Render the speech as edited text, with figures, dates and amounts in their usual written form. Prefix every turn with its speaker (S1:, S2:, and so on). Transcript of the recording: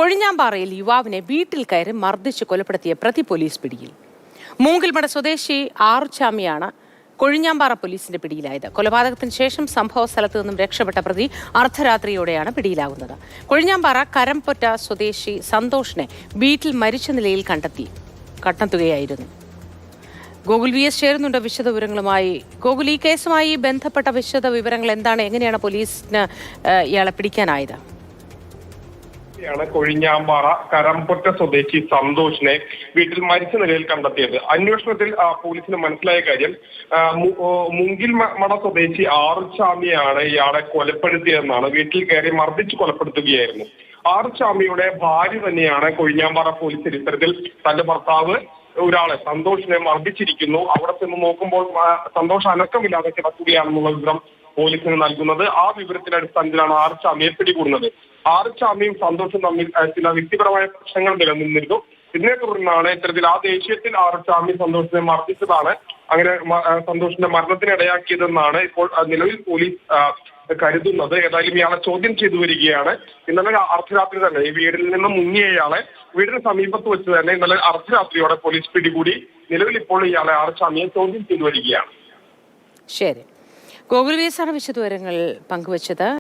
S1: കൊഴിഞ്ഞാമ്പാറയിൽ യുവാവിനെ വീട്ടിൽ കയറി മർദ്ദിച്ച് കൊലപ്പെടുത്തിയ പ്രതി പോലീസ് പിടിയിൽ. മൂങ്കിൽമട സ്വദേശി ആറുചാമിയാണ് കൊഴിഞ്ഞാമ്പാറ പോലീസിന്റെ പിടിയിലായത്. കൊലപാതകത്തിന് ശേഷം സംഭവ സ്ഥലത്തു നിന്നും രക്ഷപ്പെട്ട പ്രതി അർദ്ധരാത്രിയോടെയാണ് പിടിയിലാകുന്നത്. കൊഴിഞ്ഞാമ്പാറ കരംപൊറ്റ സ്വദേശി സന്തോഷിനെ വീട്ടിൽ മരിച്ച നിലയിൽ കണ്ടെത്തുകയായിരുന്നു. ഗോകുൽ വി എസ് ചേരുന്നുണ്ട് വിശദവിവരങ്ങളുമായി. ഗോകുൽ, ഈ കേസുമായി ബന്ധപ്പെട്ട വിശദവിവരങ്ങൾ എന്താണ്? എങ്ങനെയാണ് പോലീസിന് ഇയാളെ പിടിക്കാനായത്?
S2: കൊഴിഞ്ഞാമ്പാറ കരംപൊറ്റ സ്വദേശി സന്തോഷിനെ വീട്ടിൽ മരിച്ച നിലയിൽ കണ്ടെത്തിയത്. അന്വേഷണത്തിൽ പോലീസിന് മനസ്സിലായ കാര്യം, മുങ്കിൽ മട സ്വദേശി ആറുചാമിയാണ് ഇയാളെ കൊലപ്പെടുത്തിയതെന്നാണ്. വീട്ടിൽ കയറി മർദ്ദിച്ച് കൊലപ്പെടുത്തുകയായിരുന്നു. ആറുചാമിയുടെ ഭാര്യ തന്നെയാണ് കൊഴിഞ്ഞാമ്പാറ പോലീസിൽ ഇത്തരത്തിൽ തന്റെ ഭർത്താവ് ഒരാളെ സന്തോഷിനെ മർദ്ദിച്ചിരിക്കുന്നു, അവിടെ ചെന്ന് നോക്കുമ്പോൾ സന്തോഷ് അനക്കമില്ലാതെ കിടക്കുകയാണെന്നുള്ള വിവരം പോലീസിന് നൽകുന്നത്. ആ വിവരത്തിന്റെ അടിസ്ഥാനത്തിലാണ് ആറുചാമിയെ പിടികൂടുന്നത്. ആറുചാമിയും സന്തോഷും തമ്മിൽ ചില വ്യക്തിപരമായ പ്രശ്നങ്ങൾ നിലനിന്നിരുന്നു. ഇതിനെ തുടർന്നാണ് ഇത്തരത്തിൽ ആ ദേഷ്യത്തിൽ ആറുചാമി സന്തോഷിനെ മർദ്ദിച്ചതാണ് അങ്ങനെ സന്തോഷിന്റെ മരണത്തിന് ഇടയാക്കിയതെന്നാണ് ഇപ്പോൾ നിലവിൽ പോലീസ് കരുതുന്നത്. ഏതായാലും ഇയാളെ ചോദ്യം ചെയ്തു വരികയാണ്. ഇന്നലെ അർദ്ധരാത്രി തന്നെ ഈ വീടിൽ നിന്ന് മുങ്ങിയ ഇയാളെ വീടിന് സമീപത്ത് വെച്ച് തന്നെ ഇന്നലെ അർദ്ധരാത്രിയോടെ പോലീസ് പിടികൂടി. നിലവിൽ ഇപ്പോൾ ഇയാളെ ആറുചാമിയെ ചോദ്യം ചെയ്തു വരികയാണ്.
S1: ശരി, ഗോകുൽ വി എസ് ആണ് വിശദവിവരങ്ങൾ പങ്കുവച്ചത്.